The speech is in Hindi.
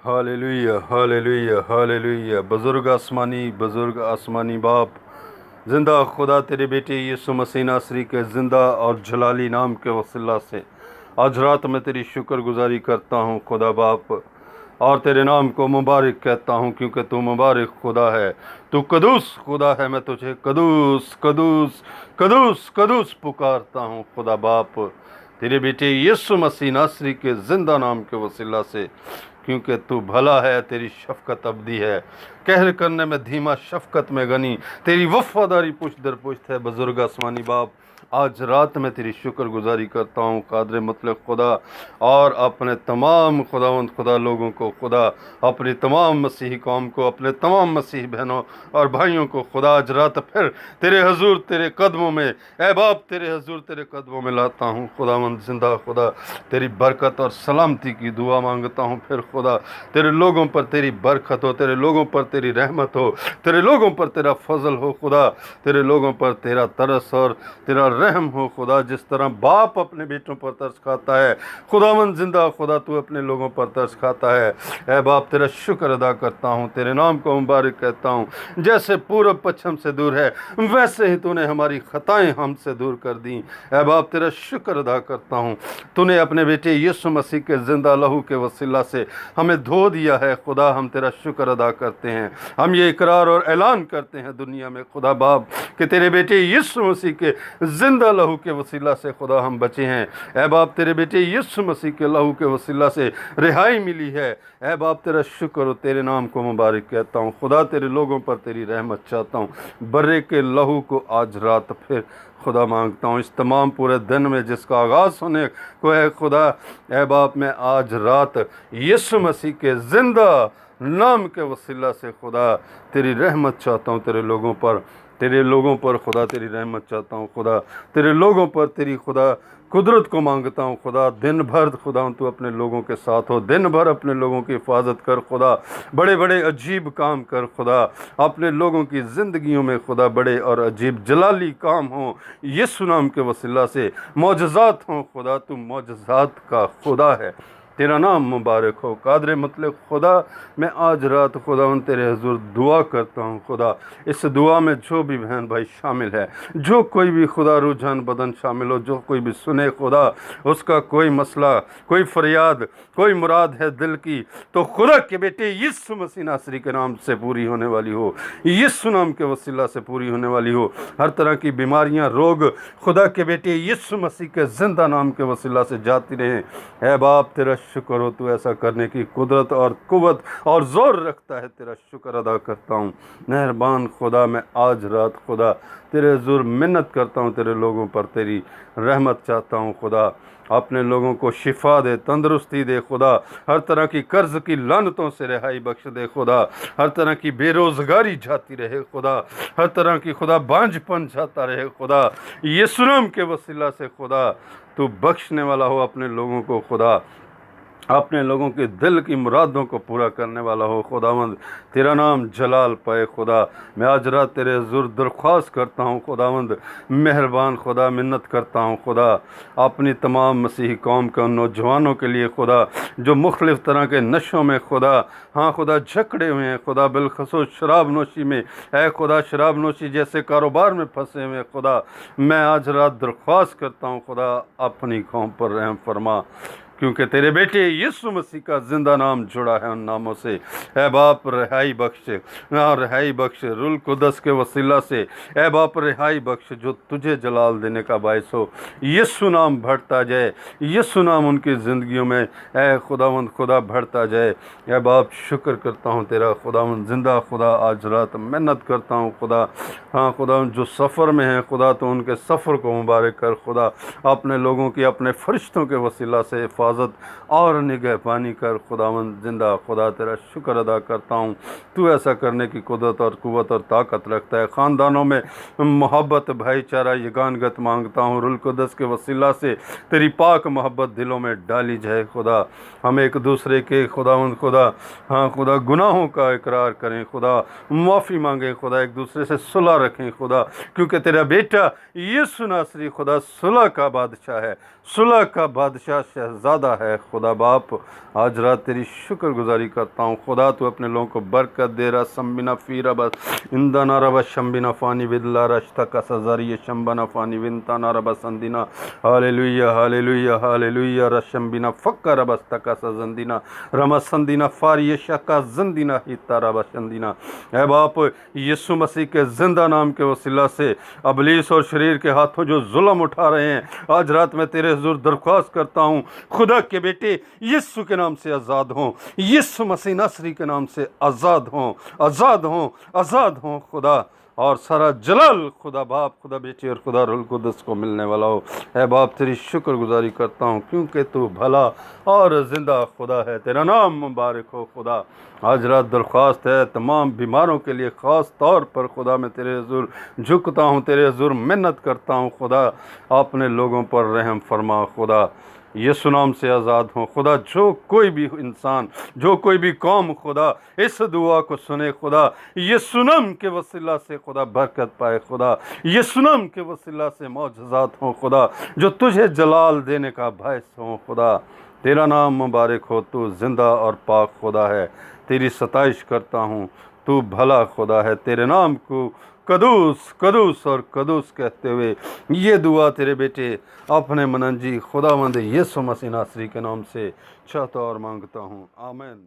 Hallelujah hallelujah hallelujah. बुजुर्ग आसमानी बाप, जिंदा खुदा तेरे बेटे यीशु मसीह नासरी के जिंदा और जलाली नाम के वसीला से आज रात मैं तेरी शुक्रगुजारी करता हूँ खुदा बाप, और तेरे नाम को मुबारक कहता हूँ क्योंकि तू मुबारक खुदा है, तू कदूस खुदा है। मैं तुझे कदूस कदूस कदूस कदूस पुकारता हूँ खुदा बाप, तेरे बेटे यीशु मसीह नासरी के जिंदा नाम के वसीला से, क्योंकि तू भला है, तेरी शफकत अबदी है, कहर करने में धीमा, शफकत में गनी, तेरी वफादारी पुश्त दर पुश्त है। बुजुर्ग आसमानी बाप, आज रात में तेरी शुक्रगुजारी करता हूँ कादर मतलब खुदा, और अपने तमाम खुदावंद खुदा लोगों को खुदा, अपनी तमाम मसीही कौम को, अपने तमाम मसीही बहनों और भाइयों को खुदा आज रात फिर तेरे हजूर तेरे कदमों में, ए बाप तेरे हजूर तेरे कदमों में लाता हूँ खुदावंद जिंदा खुदा, तेरी बरकत और सलामती की दुआ मांगता हूँ। फिर खुदा तेरे लोगों पर तेरी बरकत हो, तेरे लोगों पर तेरी रहमत हो, तेरे लोगों पर तेरा फजल हो खुदा, तेरे लोगों पर तेरा तरस और तेरा रहम हो खुदा। जिस तरह बाप अपने बेटों पर तरस खाता है खुदावंद जिंदा खुदा, तू अपने लोगों पर तरस खाता है। ऐ बाप तेरा शुक्र अदा करता हूँ, तेरे नाम को मुबारक कहता हूँ। जैसे पूरब पश्चिम से दूर है वैसे ही तूने हमारी खताएं हमसे दूर कर दी। ऐ बाप तेरा शुक्र अदा करता हूँ, तूने अपने बेटे यीशु मसीह के जिंदा लहू के वसीला से हमें धो दिया है खुदा। हम तेरा शुक्र अदा करते हैं, हम ये इकरार और ऐलान करते हैं दुनिया में खुदा बाप कि तेरे बेटे यीशु मसीह के जिंदा लहू के वसीला से खुदा हम बचे हैं। ऐ बाप तेरे बेटे यीशु मसीह के लहू के वसीला से रिहाई मिली है। ऐ बाप तेरा शुक्र हो, तेरे नाम को मुबारक कहता हूँ खुदा, तेरे लोगों पर तेरी रहमत चाहता हूँ। बर्रे के लहू को आज रात फिर खुदा मांगता हूँ, इस तमाम पूरे दिन में जिसका आगाज़ होने को है खुदा। ऐ बाप मैं आज रात यीशु मसीह के जिंदा नाम के वसीला से खुदा तेरी रहमत चाहता हूँ, तेरे लोगों पर खुदा तेरी रहमत चाहता हूँ खुदा, तेरे लोगों पर तेरी खुदा कुदरत को मांगता हूँ खुदा। दिन भर खुदा तू अपने लोगों के साथ हो, दिन भर अपने लोगों की हिफाजत कर खुदा, बड़े बड़े अजीब काम कर खुदा, अपने लोगों की ज़िंदगियों में खुदा बड़े और अजीब जलाली काम हो यीशु नाम के वसीला से, मौजज़ात हों खुदा, तू मौजज़ात का खुदा है, तेरा नाम मुबारक हो कादर मतलब खुदा। मैं आज रात खुदा तेरे हजूर दुआ करता हूँ खुदा, इस दुआ में जो भी बहन भाई शामिल है, जो कोई भी खुदा रुझान बदन शामिल हो, जो कोई भी सुने खुदा, उसका कोई मसला, कोई फरियाद, कोई मुराद है दिल की, तो खुदा के बेटे यीशु मसीह नासरी के नाम से पूरी होने वाली हो, यीशु नाम के वसीला से पूरी होने वाली हो। हर तरह की बीमारियां, रोग खुदा के बेटे यीशु मसीह के जिंदा नाम के वसीला से जाती रहें। है बाप तेरा शुक्र हो, तू ऐसा करने की कुदरत और कुव्वत और जोर रखता है, तेरा शुक्र अदा करता हूँ। मेहरबान खुदा, मैं आज रात खुदा तेरे हुजूर मिन्नत करता हूँ, तेरे लोगों पर तेरी रहमत चाहता हूँ खुदा, अपने लोगों को शिफा दे, तंदुरुस्ती दे खुदा, हर तरह की कर्ज की लानतों से रिहाई बख्श दे खुदा, हर तरह की बेरोज़गारी जाती रहे खुदा, हर तरह की खुदा बांझपन जाता रहे खुदा, यीशु नाम के वसीला से खुदा तू बख्शने वाला हो अपने लोगों को खुदा, अपने लोगों के दिल की मुरादों को पूरा करने वाला हो खुदावंद, तेरा नाम जलाल पाए खुदा। मैं आज रात तेरे हुजूर दरख्वास्त करता हूँ खुदावंद, मेहरबान खुदा, मिन्नत करता हूँ खुदा, अपनी तमाम मसीही कौम के उन नौजवानों के लिए खुदा जो मुख्तलिफ़ तरह के नशों में खुदा, हाँ खुदा, जकड़े हुए हैं खुदा, बिलखसूस शराब नोशी में, है खुदा, शराब नोशी जैसे कारोबार में फंसे हुए खुदा, मैं आज रात दरख्वास्त करता हूँ खुदा, अपनी कौम पर रहम फरमा, क्योंकि तेरे बेटे यीशु मसीह का जिंदा नाम जुड़ा है उन नामों से। ऐ बाप रिहाई बख्श, रिहाई बख्श रुल कुदस के वसीला से, ऐ बाप रिहाई बख्श जो तुझे जलाल देने का बायस हो, यीशु नाम बढ़ता जाए, यीशु नाम उनकी ज़िंदगियों में ऐ खुदावंद खुदा बढ़ता जाए। ऐ बाप शुक्र करता हूँ तेरा खुदावंद जिंदा खुदा, आज रात मेहनत करता हूँ खुदा, हाँ खुदा जो सफ़र में है खुदा, तो उनके सफ़र को मुबारक कर खुदा, अपने लोगों की अपने फरिश्तों के वसीला से हिफाजत और निगहबानी कर खुदावंद जिंदा खुदा, तेरा शुक्र अदा करता हूँ। तू ऐसा करने की कुदरत और कुव्वत और ताकत रखता है। ख़ानदानों में मोहब्बत, भाईचारा, यगानगत मांगता हूँ, रुल कुदस के वसीला से तेरी पाक मोहब्बत दिलों में डाली जाए खुदा, हम एक दूसरे के खुदावंद खुदा, हाँ खुदा, गुनाहों का इकरार करें खुदा, माफ़ी मांगें खुदा, एक दूसरे से सुलह रखें खुदा, क्योंकि तेरा बेटा यीशु नासरी खुदा सुलह का बादशाह है, सुलह का बादशाह शहजादा है खुदा बाप। आज रात तेरी शुक्रगुजारी करता हूँ खुदा, तू अपने लोगों को बरकत दे रहा। सम्बिना फीरा बस इंदाना रबा शम्बिना फ़ानी विदला रश्ता का सजारी शम्बना फ़ानी विंताना रबा संदिना हालेलुया हालेलुया हालेलुया रशम्बिना फ़क्का रबस्ता का सजंदिना रमा संदिना फारी शका जंदिना हिता रबा संदिना। ऐ बाप, यीशु मसीह के जिंदा नाम के वसीला से अबलीस और शरीर के हाथों जो जुल्म उठा रहे हैं, आज रात में तेरे हुजूर दरख्वास्त करता हूँ खुदा के बेटे यीशु के नाम से आज़ाद हों, यीशु मसीह नासरी के नाम से आज़ाद हों, आज़ाद हों, आज़ाद हों खुदा। और सारा जलाल खुदा बाप, खुदा बेटे और खुदा रूह कुद्दुस को मिलने वाला हो। है बाप, तेरी शुक्रगुजारी करता हूँ क्योंकि तू भला और ज़िंदा खुदा है। तेरा नाम मुबारक हो खुदा। आज रात दरख्वास्त है तमाम बीमारों के लिए, ख़ास तौर पर खुदा मैं तेरे हुजूर झुकता हूँ, तेरे हुजूर मिन्नत करता हूँ खुदा, अपने लोगों पर रहम फरमा खुदा। यीशु नाम से आज़ाद हों खुदा। जो कोई भी इंसान, जो कोई भी कौम खुदा इस दुआ को सुने खुदा, यीशु नाम के वसीला से खुदा बरकत पाए खुदा, यीशु नाम के वसीला से मौजज़ात हों खुदा, जो तुझे जलाल देने का बायस हों खुदा। तेरा नाम मुबारक हो, तू ज़िंदा और पाक खुदा है। तेरी सताइश करता हूँ, तू भला खुदा है। तेरे नाम को कदूस कदूस और कदूस कहते हुए ये दुआ तेरे बेटे अपने मनंजी खुदावंद यीशु मसीह नासरी के नाम से चाहता और मांगता हूँ, आमीन।